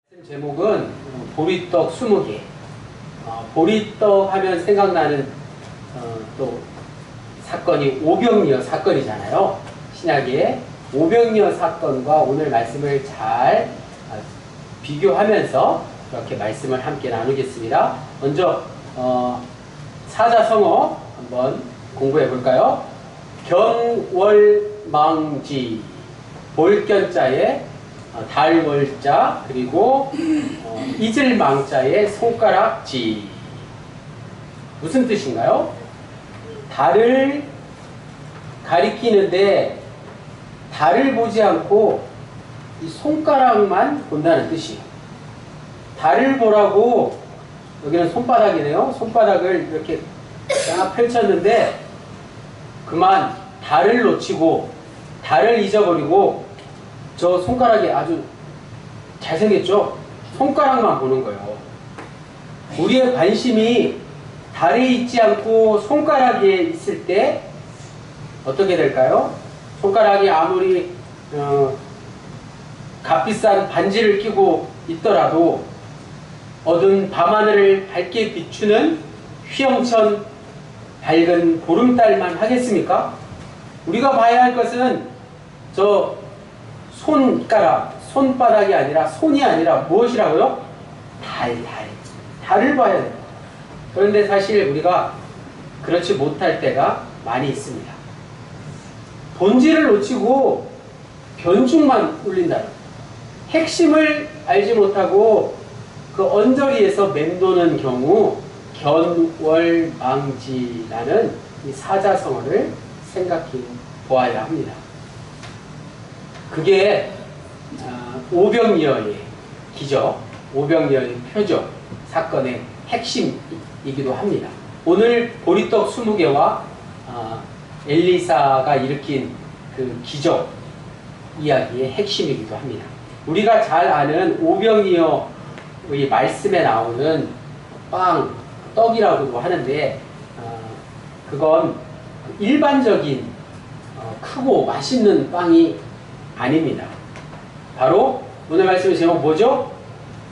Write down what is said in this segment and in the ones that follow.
제목은 보리떡 20개. 보리떡 하면 생각나는 또 사건이 오병이어 사건이잖아요. 신약의 오병이어 사건과 오늘 말씀을 잘 비교하면서 이렇게 말씀을 함께 나누겠습니다. 먼저 사자성어 한번 공부해 볼까요? 견월망지, 볼견자에 달월자, 그리고 이즐망자에 손가락지. 무슨 뜻인가요? 달을 가리키는데 달을 보지 않고 이 손가락만 본다는 뜻이에요. 달을 보라고, 여기는 손바닥이네요. 손바닥을 이렇게 쫙 펼쳤는데 그만 달을 놓치고 달을 잊어버리고, 저 손가락이 아주 잘생겼죠? 손가락만 보는 거예요. 우리의 관심이 달에 있지 않고 손가락에 있을 때 어떻게 될까요? 손가락이 아무리 값비싼 반지를 끼고 있더라도 어두운 밤하늘을 밝게 비추는 휘영천 밝은 보름달만 하겠습니까? 우리가 봐야 할 것은 저 손가락, 손바닥이 아니라, 손이 아니라 무엇이라고요? 달을 봐야 돼요. 그런데 사실 우리가 그렇지 못할 때가 많이 있습니다. 본질을 놓치고 변죽만 울린다. 핵심을 알지 못하고 그 언저리에서 맴도는 경우 견월망지라는 이 사자성어를 생각해 보아야 합니다. 그게 오병이어의 기적, 오병이어의 표적 사건의 핵심이기도 합니다. 오늘 보리떡 20개와 엘리사가 일으킨 그 기적 이야기의 핵심이기도 합니다. 우리가 잘 아는 오병이어의 말씀에 나오는 빵, 떡이라고도 하는데 그건 일반적인 크고 맛있는 빵이 아닙니다. 바로 오늘 말씀의 제목 뭐죠?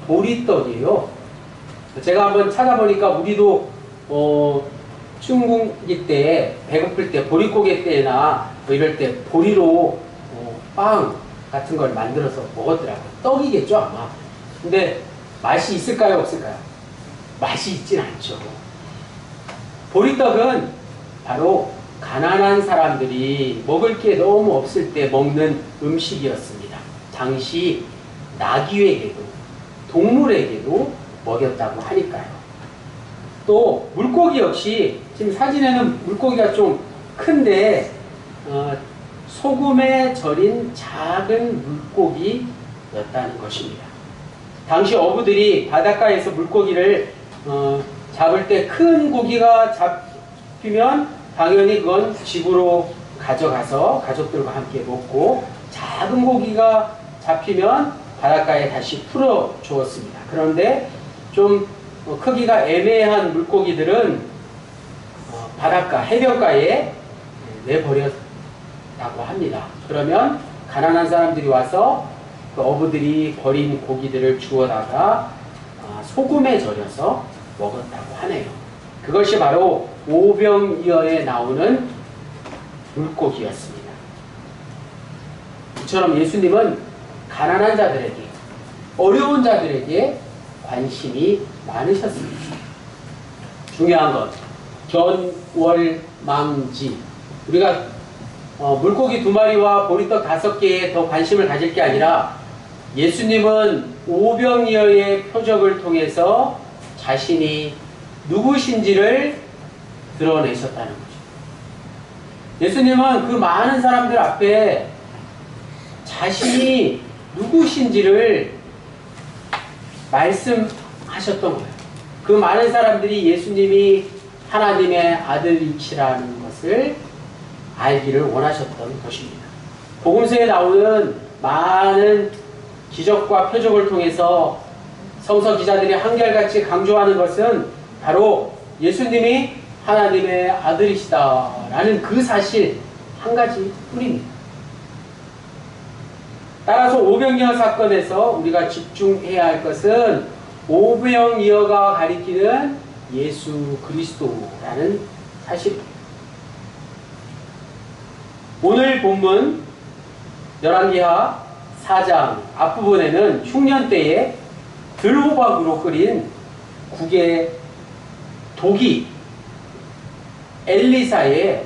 보리떡이에요. 제가 한번 찾아보니까 우리도 춘궁기 때, 배고플 때, 보릿고개 때나 뭐 이럴 때 보리로 빵 같은 걸 만들어서 먹었더라고요. 떡이겠죠 아마. 근데 맛이 있을까요 없을까요? 맛이 있진 않죠. 보리떡은 바로 가난한 사람들이 먹을 게 너무 없을 때 먹는 음식이었습니다. 당시 나귀에게도 동물에게도 먹였다고 하니까요. 또 물고기 역시, 지금 사진에는 물고기가 좀 큰데 소금에 절인 작은 물고기였다는 것입니다. 당시 어부들이 바닷가에서 물고기를 잡을 때 큰 고기가 잡히면 당연히 그건 집으로 가져가서 가족들과 함께 먹고, 작은 고기가 잡히면 바닷가에 다시 풀어 주었습니다. 그런데 좀 크기가 애매한 물고기들은 바닷가, 해변가에 내버렸다고 합니다. 그러면 가난한 사람들이 와서 그 어부들이 버린 고기들을 주워다가 소금에 절여서 먹었다고 하네요. 그것이 바로 오병이어에 나오는 물고기였습니다. 이처럼 예수님은 가난한 자들에게, 어려운 자들에게 관심이 많으셨습니다. 중요한 것, 견월망지. 우리가 물고기 2마리와 보리떡 5개에 더 관심을 가질 게 아니라 예수님은 오병이어의 표적을 통해서 자신이 누구신지를 드러내셨다는 거죠. 예수님은 그 많은 사람들 앞에 자신이 누구신지를 말씀하셨던 거예요. 그 많은 사람들이 예수님이 하나님의 아들이시라는 것을 알기를 원하셨던 것입니다. 복음서에 나오는 많은 기적과 표적을 통해서 성서 기자들이 한결같이 강조하는 것은 바로 예수님이 하나님의 아들이시다라는 그 사실 한 가지 뿐입니다. 따라서 오병이어 사건에서 우리가 집중해야 할 것은 오병이어가 가리키는 예수 그리스도라는 사실입니다. 오늘 본문 열왕기하 4장 앞부분에는 흉년 때에 들호박으로 끓인 국의 독이 엘리사의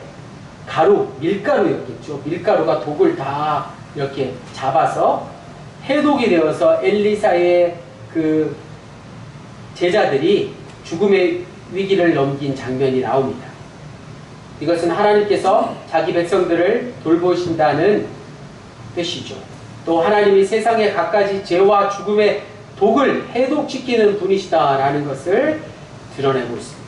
밀가루였겠죠. 밀가루가 독을 다 이렇게 잡아서 해독이 되어서 엘리사의 그 제자들이 죽음의 위기를 넘긴 장면이 나옵니다. 이것은 하나님께서 자기 백성들을 돌보신다는 뜻이죠. 또 하나님이 세상의 갖가지 죄와 죽음의 독을 해독시키는 분이시다라는 것을 드러내고 있습니다.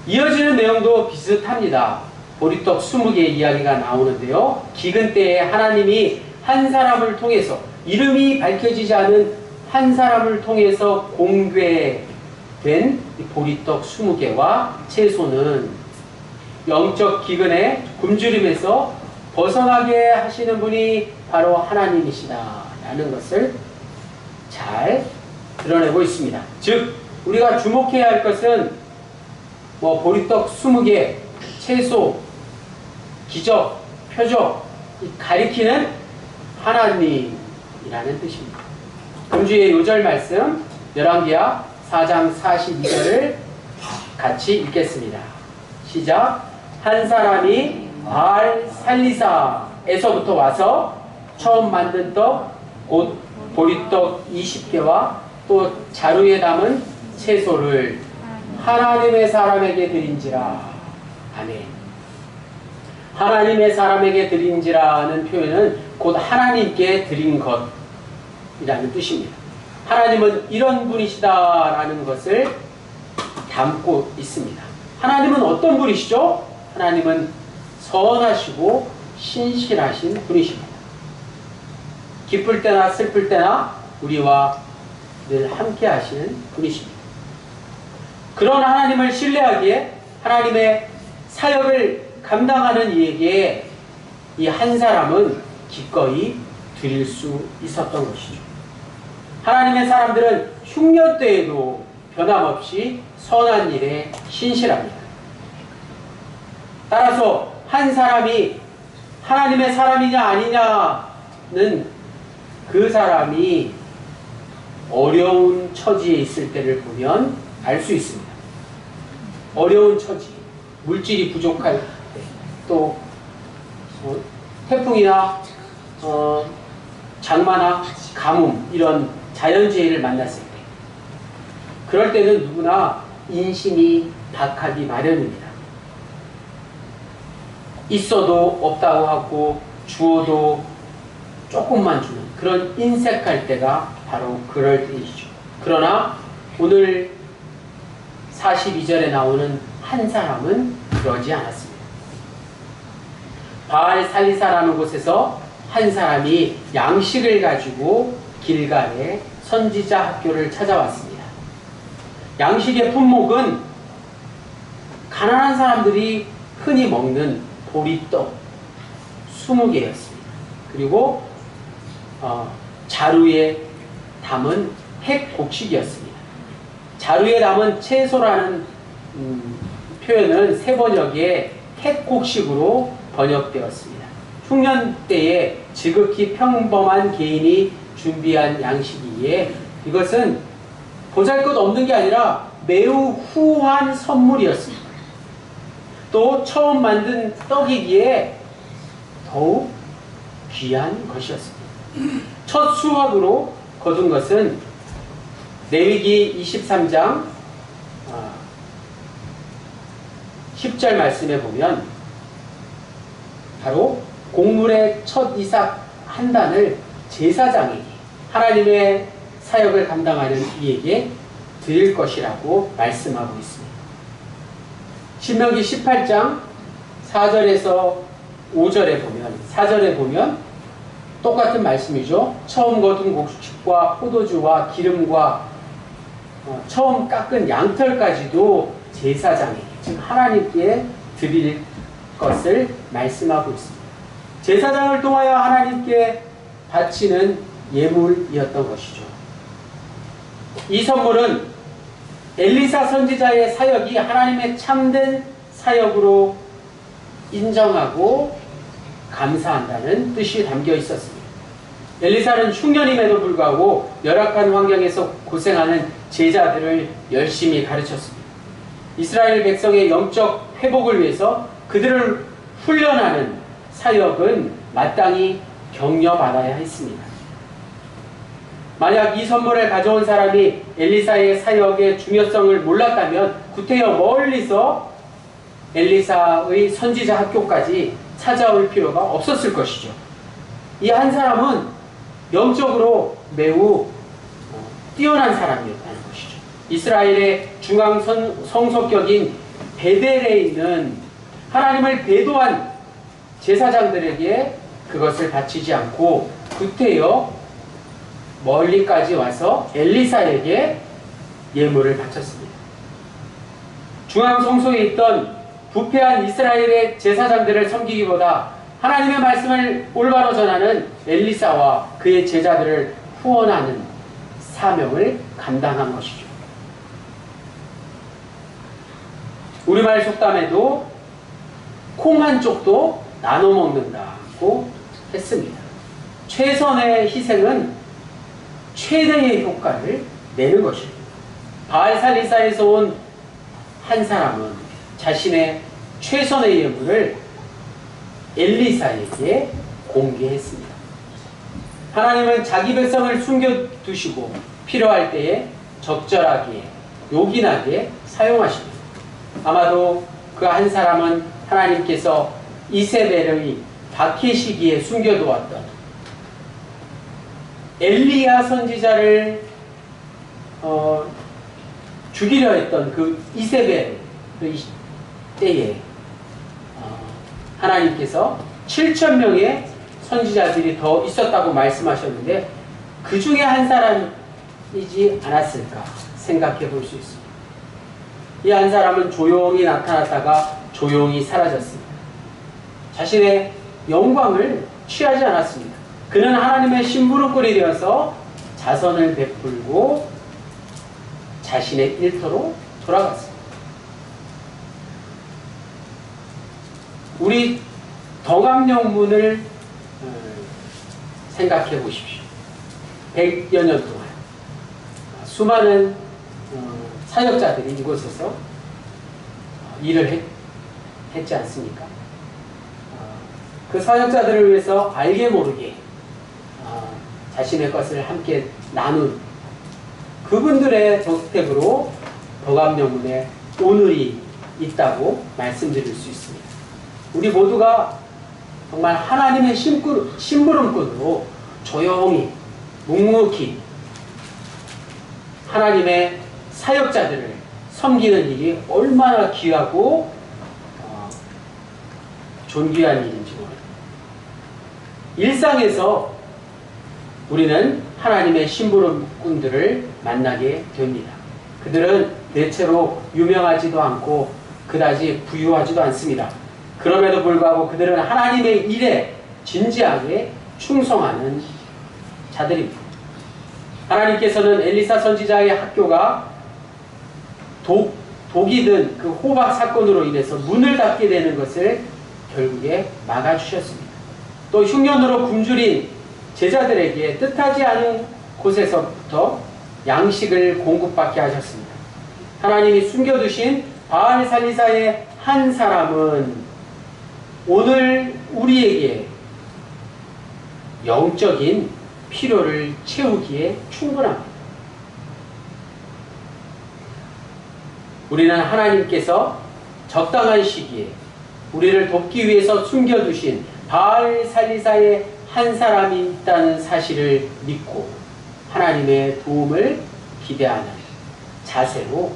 이어지는 내용도 비슷합니다. 보리떡 20개의 이야기가 나오는데요. 기근 때에 하나님이 한 사람을 통해서, 이름이 밝혀지지 않은 한 사람을 통해서 공개된 보리떡 20개와 채소는 영적 기근의 굶주림에서 벗어나게 하시는 분이 바로 하나님이시다라는 것을 잘 드러내고 있습니다. 즉 우리가 주목해야 할 것은 보리떡 20개, 채소, 기적, 표적, 가리키는 하나님이라는 뜻입니다. 금주의 요절 말씀 열왕기하 4장 42절을 같이 읽겠습니다. 시작. 한 사람이 바알 살리사에서부터 와서 처음 만든 떡, 곧 보리떡 20개와 또 자루에 담은 채소를 하나님의 사람에게 드린지라. 아멘. 하나님의 사람에게 드린지라는 표현은 곧 하나님께 드린 것이라는 뜻입니다. 하나님은 이런 분이시다라는 것을 담고 있습니다. 하나님은 어떤 분이시죠? 하나님은 선하시고 신실하신 분이십니다. 기쁠 때나 슬플 때나 우리와 늘 함께 하시는 분이십니다. 그런 하나님을 신뢰하기에 하나님의 사역을 감당하는 이에게 이 한 사람은 기꺼이 드릴 수 있었던 것이죠. 하나님의 사람들은 흉년 때에도 변함없이 선한 일에 신실합니다. 따라서 한 사람이 하나님의 사람이냐 아니냐는 그 사람이 어려운 처지에 있을 때를 보면 알 수 있습니다. 어려운 처지, 물질이 부족할 때, 또 태풍이나 장마나 가뭄 이런 자연재해를 만났을 때, 그럴 때는 누구나 인심이 박하기 마련입니다. 있어도 없다고 하고 주어도 조금만 주는 그런 인색할 때가 바로 그럴 때이죠. 그러나 오늘 42절에 나오는 한 사람은 그러지 않았습니다. 바알 살리사라는 곳에서 한 사람이 양식을 가지고 길갈에 선지자 학교를 찾아왔습니다. 양식의 품목은 가난한 사람들이 흔히 먹는 보리떡 20개였습니다. 그리고 자루에 담은 핵곡식이었습니다. 자루에 담은 채소라는 표현은 세번역에 핵곡식으로 번역되었습니다. 흉년 때에 지극히 평범한 개인이 준비한 양식이기에 이것은 보잘것없는 게 아니라 매우 후한 선물이었습니다. 또 처음 만든 떡이기에 더욱 귀한 것이었습니다. 첫 수확으로 거둔 것은 레위기 23장 10절 말씀에 보면 바로 곡물의 첫 이삭 한 단을 제사장에게, 하나님의 사역을 감당하는 이에게 드릴 것이라고 말씀하고 있습니다. 신명기 18장 4절에서 5절에 보면, 4절에 보면 똑같은 말씀이죠. 처음 거둔 곡식과 포도주와 기름과 처음 깎은 양털까지도 제사장에게, 즉 하나님께 드릴 것을 말씀하고 있습니다. 제사장을 통하여 하나님께 바치는 예물이었던 것이죠. 이 선물은 엘리사 선지자의 사역이 하나님의 참된 사역으로 인정하고 감사한다는 뜻이 담겨 있었습니다. 엘리사는 흉년임에도 불구하고 열악한 환경에서 고생하는 제자들을 열심히 가르쳤습니다. 이스라엘 백성의 영적 회복을 위해서 그들을 훈련하는 사역은 마땅히 격려받아야 했습니다. 만약 이 선물을 가져온 사람이 엘리사의 사역의 중요성을 몰랐다면 구태여 멀리서 엘리사의 선지자 학교까지 찾아올 필요가 없었을 것이죠. 이 한 사람은 영적으로 매우 뛰어난 사람이었다는 것이죠. 이스라엘의 중앙 성소격인 베델에 있는 하나님을 배도한 제사장들에게 그것을 바치지 않고 구태여 멀리까지 와서 엘리사에게 예물을 바쳤습니다. 중앙 성소에 있던 부패한 이스라엘의 제사장들을 섬기기보다 하나님의 말씀을 올바로 전하는 엘리사와 그의 제자들을 후원하는 사명을 감당한 것이죠. 우리말 속담에도 콩 한 쪽도 나눠 먹는다고 했습니다. 최선의 희생은 최대의 효과를 내는 것입니다. 바알살리사에서 온 한 사람은 자신의 최선의 예물을 엘리사에게 공개했습니다. 하나님은 자기 백성을 숨겨두시고 필요할 때에 적절하게 요긴하게 사용하십니다. 아마도 그 한 사람은 하나님께서 이세벨의 박해 시기에 숨겨두었던 엘리야 선지자를 죽이려 했던 그 이세벨의 때에 하나님께서 7,000명의 선지자들이 더 있었다고 말씀하셨는데 그 중에 한 사람이지 않았을까 생각해 볼 수 있습니다. 이 한 사람은 조용히 나타났다가 조용히 사라졌습니다. 자신의 영광을 취하지 않았습니다. 그는 하나님의 심부름꾼이 되어서 자선을 베풀고 자신의 일터로 돌아갔습니다. 우리 덕암영문을 생각해 보십시오. 100여 년 동안 수많은 사역자들이 이곳에서 일을 했지 않습니까? 그 사역자들을 위해서 알게 모르게 자신의 것을 함께 나눈 그분들의 덕택으로 덕암영문에 오늘이 있다고 말씀드릴 수 있습니다. 우리 모두가 정말 하나님의 심부름꾼으로 조용히 묵묵히 하나님의 사역자들을 섬기는 일이 얼마나 귀하고 존귀한 일인지 모릅니다. 일상에서 우리는 하나님의 심부름꾼들을 만나게 됩니다. 그들은 대체로 유명하지도 않고 그다지 부유하지도 않습니다. 그럼에도 불구하고 그들은 하나님의 일에 진지하게 충성하는 자들입니다. 하나님께서는 엘리사 선지자의 학교가 독이 든 그 호박 사건으로 인해서 문을 닫게 되는 것을 결국에 막아주셨습니다. 또 흉년으로 굶주린 제자들에게 뜻하지 않은 곳에서부터 양식을 공급받게 하셨습니다. 하나님이 숨겨두신 바알살리사의 한 사람은 오늘 우리에게 영적인 필요를 채우기에 충분합니다. 우리는 하나님께서 적당한 시기에 우리를 돕기 위해서 숨겨두신 바알살리사의 한 사람이 있다는 사실을 믿고 하나님의 도움을 기대하는 자세로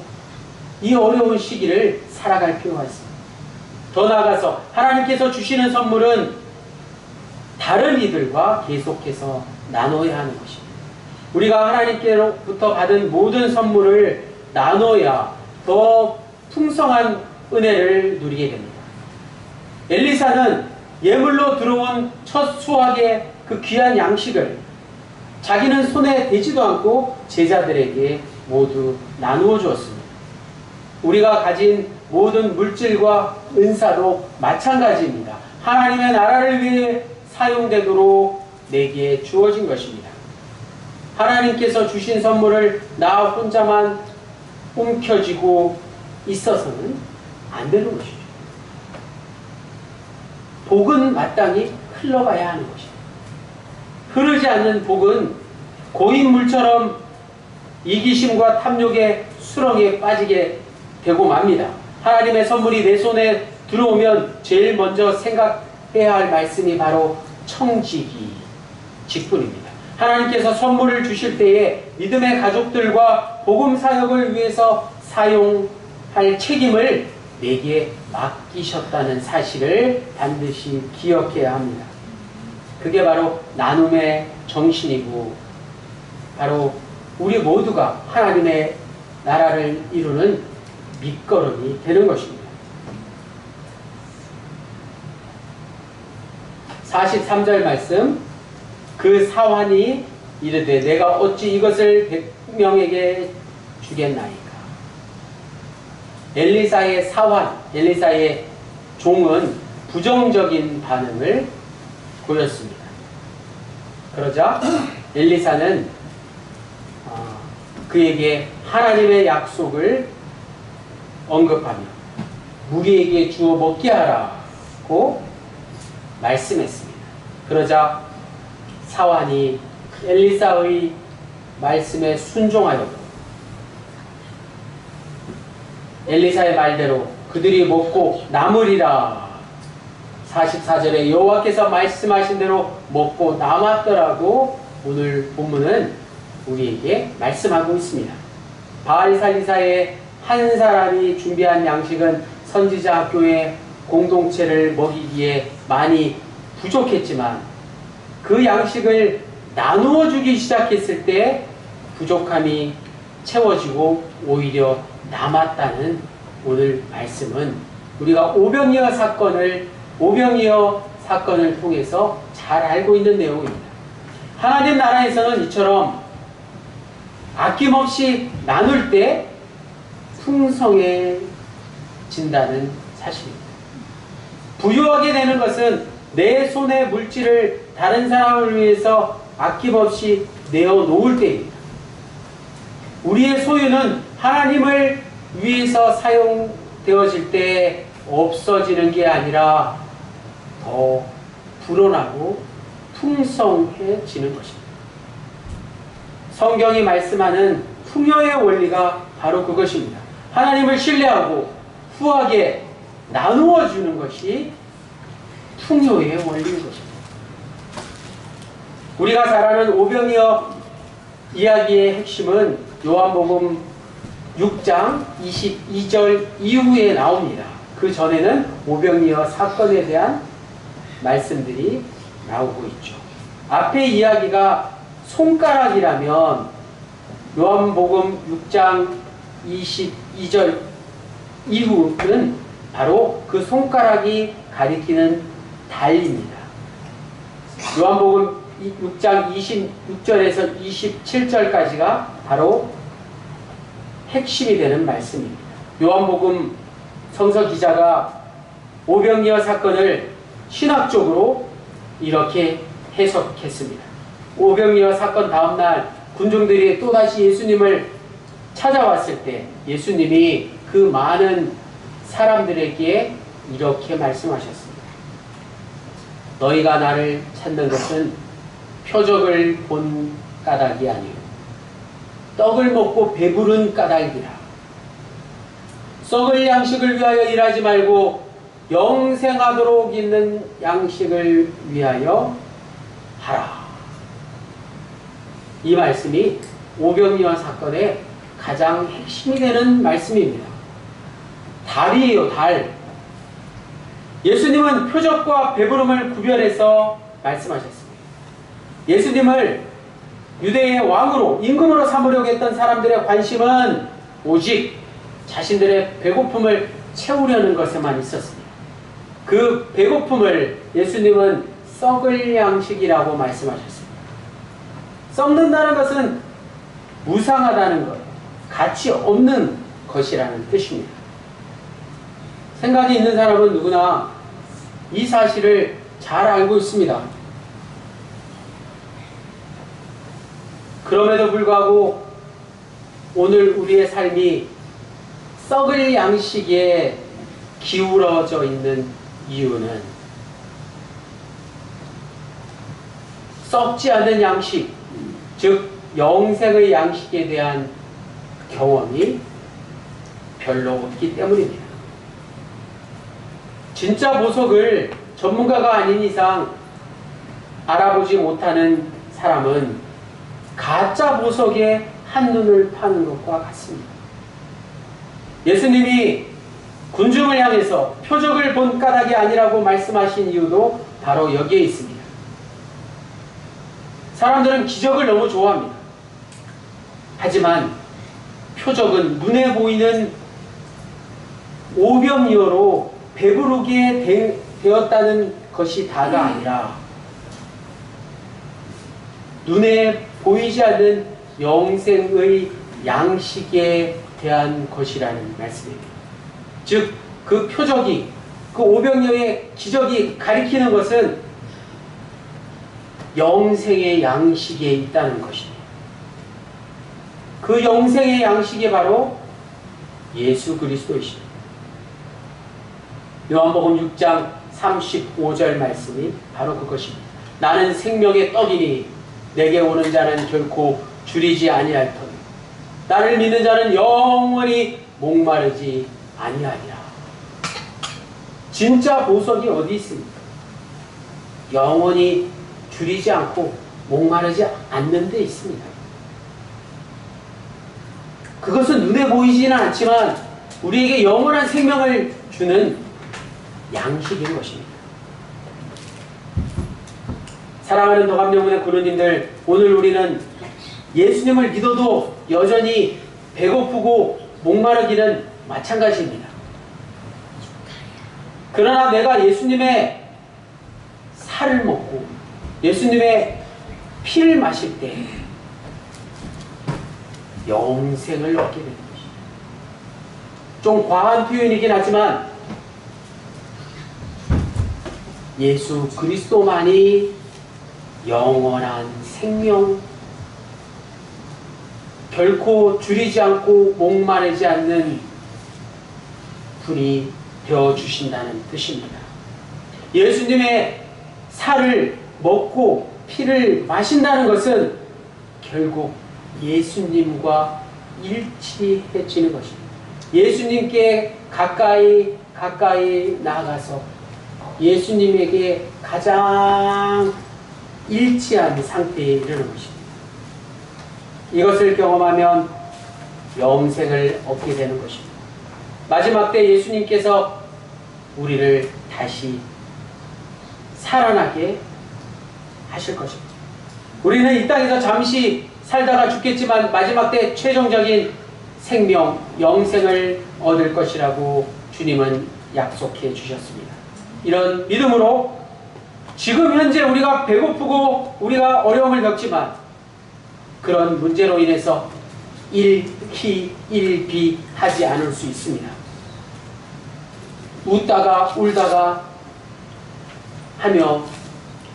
이 어려운 시기를 살아갈 필요가 있습니다. 더 나아가서 하나님께서 주시는 선물은 다른 이들과 계속해서 나눠야 하는 것입니다. 우리가 하나님께로부터 받은 모든 선물을 나눠야 더 풍성한 은혜를 누리게 됩니다. 엘리사는 예물로 들어온 첫 수확의 그 귀한 양식을 자기는 손에 대지도 않고 제자들에게 모두 나누어 주었습니다. 우리가 가진 모든 물질과 은사도 마찬가지입니다. 하나님의 나라를 위해 사용되도록 내게 주어진 것입니다. 하나님께서 주신 선물을 나 혼자만 움켜쥐고 있어서는 안 되는 것이죠. 복은 마땅히 흘러가야 하는 것입니다. 흐르지 않는 복은 고인물처럼 이기심과 탐욕의 수렁에 빠지게 되고 맙니다. 하나님의 선물이 내 손에 들어오면 제일 먼저 생각해야 할 말씀이 바로 청지기 직분입니다. 하나님께서 선물을 주실 때에 믿음의 가족들과 복음 사역을 위해서 사용할 책임을 내게 맡기셨다는 사실을 반드시 기억해야 합니다. 그게 바로 나눔의 정신이고 바로 우리 모두가 하나님의 나라를 이루는 밑거름이 되는 것입니다. 43절 말씀, 그 사환이 이르되 내가 어찌 이것을 100명에게 주겠나이까. 엘리사의 사환, 엘리사의 종은 부정적인 반응을 보였습니다. 그러자 엘리사는 그에게 하나님의 약속을 언급하며 무리에게 주어 먹게 하라고 말씀했습니다. 그러자 사환이 엘리사의 말씀에 순종하였고 엘리사의 말대로 그들이 먹고 남으리라. 44절에 여호와께서 말씀하신 대로 먹고 남았더라고 오늘 본문은 우리에게 말씀하고 있습니다. 바알살리사의 한 사람이 준비한 양식은 선지자 학교의 공동체를 먹이기에 많이 부족했지만 그 양식을 나누어 주기 시작했을 때 부족함이 채워지고 오히려 남았다는 오늘 말씀은 우리가 오병이어 사건을 통해서 잘 알고 있는 내용입니다. 하나님 나라에서는 이처럼 아낌없이 나눌 때 풍성해진다는 사실입니다. 부유하게 되는 것은 내 손의 물질을 다른 사람을 위해서 아낌없이 내어놓을 때입니다. 우리의 소유는 하나님을 위해서 사용되어질 때 없어지는 게 아니라 더 불어나고 풍성해지는 것입니다. 성경이 말씀하는 풍요의 원리가 바로 그것입니다. 하나님을 신뢰하고 후하게 나누어 주는 것이 풍요의 원리인 것입니다. 우리가 잘 아는 오병이어 이야기의 핵심은 요한복음 6장 22절 이후에 나옵니다. 그 전에는 오병이어 사건에 대한 말씀들이 나오고 있죠. 앞에 이야기가 손가락이라면 요한복음 6장 22절 이후는 바로 그 손가락이 가리키는 달입니다. 요한복음 6장 26절에서 27절까지가 바로 핵심이 되는 말씀입니다. 요한복음 성서 기자가 오병이어 사건을 신학적으로 이렇게 해석했습니다. 오병이어 사건 다음날 군중들이 또다시 예수님을 찾아왔을 때 예수님이 그 많은 사람들에게 이렇게 말씀하셨습니다. 너희가 나를 찾는 것은 표적을 본 까닭이 아니요 떡을 먹고 배부른 까닭이라. 썩을 양식을 위하여 일하지 말고 영생하도록 있는 양식을 위하여 하라. 이 말씀이 오병이어 사건의 가장 핵심이 되는 말씀입니다. 달이에요, 달. 예수님은 표적과 배부름을 구별해서 말씀하셨습니다. 예수님을 유대의 왕으로, 임금으로 삼으려고 했던 사람들의 관심은 오직 자신들의 배고픔을 채우려는 것에만 있었습니다. 그 배고픔을 예수님은 썩을 양식이라고 말씀하셨습니다. 썩는다는 것은 무상하다는 것, 가치 없는 것이라는 뜻입니다. 생각이 있는 사람은 누구나 이 사실을 잘 알고 있습니다. 그럼에도 불구하고 오늘 우리의 삶이 썩을 양식에 기울어져 있는 이유는 썩지 않는 양식, 즉 영생의 양식에 대한 경험이 별로 없기 때문입니다. 진짜 보석을 전문가가 아닌 이상 알아보지 못하는 사람은 가짜 보석에 한눈을 파는 것과 같습니다. 예수님이 군중을 향해서 표적을 본 까닭이 아니라고 말씀하신 이유도 바로 여기에 있습니다. 사람들은 기적을 너무 좋아합니다. 하지만 표적은 눈에 보이는 오병이어로 배부르게 되었다는 것이 다가 아니라 눈에 보이지 않는 영생의 양식에 대한 것이라는 말씀입니다. 즉, 그 표적이, 그 오병이어의 기적이 가리키는 것은 영생의 양식에 있다는 것입니다. 그 영생의 양식이 바로 예수 그리스도이십니다. 요한복음 6장 35절 말씀이 바로 그것입니다. 나는 생명의 떡이니 내게 오는 자는 결코 줄이지 아니할 터니 나를 믿는 자는 영원히 목마르지 아니하리라. 진짜 보석이 어디 있습니까? 영원히 줄이지 않고 목마르지 않는 데 있습니다. 그것은 눈에 보이지는 않지만 우리에게 영원한 생명을 주는 양식인 것입니다. 사랑하는 더감영문의 군우님들, 오늘 우리는 예수님을 믿어도 여전히 배고프고 목마르기는 마찬가지입니다. 그러나 내가 예수님의 살을 먹고 예수님의 피를 마실 때 영생을 얻게 되는 것입니다. 좀 과한 표현이긴 하지만 예수 그리스도만이 영원한 생명, 결코 줄이지 않고 목마르지 않는 분이 되어주신다는 뜻입니다. 예수님의 살을 먹고 피를 마신다는 것은 결국 예수님과 일치해지는 것입니다. 예수님께 가까이 나아가서 예수님에게 가장 일치한 상태에 이르는 것입니다. 이것을 경험하면 영생을 얻게 되는 것입니다. 마지막 때 예수님께서 우리를 다시 살아나게 하실 것입니다. 우리는 이 땅에서 잠시 살다가 죽겠지만 마지막 때 최종적인 생명, 영생을 얻을 것이라고 주님은 약속해 주셨습니다. 이런 믿음으로 지금 현재 우리가 배고프고 우리가 어려움을 겪지만 그런 문제로 인해서 일희일비하지 않을 수 있습니다. 웃다가 울다가 하며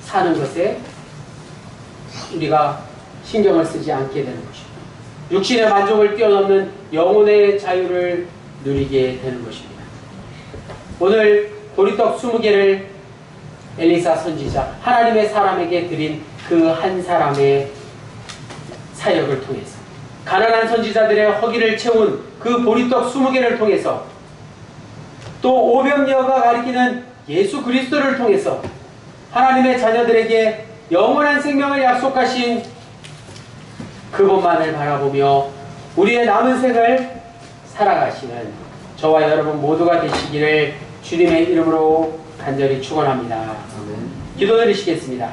사는 것에 우리가 신경을 쓰지 않게 되는 것입니다. 육신의 만족을 뛰어넘는 영혼의 자유를 누리게 되는 것입니다. 오늘 보리떡 20개를 엘리사 선지자, 하나님의 사람에게 드린 그 한 사람의 사역을 통해서 가난한 선지자들의 허기를 채운 그 보리떡 20개를 통해서 또 오병이어가 가리키는 예수 그리스도를 통해서 하나님의 자녀들에게 영원한 생명을 약속하신 그분만을 바라보며 우리의 남은 생을 살아가시는 저와 여러분 모두가 되시기를 주님의 이름으로 간절히 축원합니다. 기도드리시겠습니다.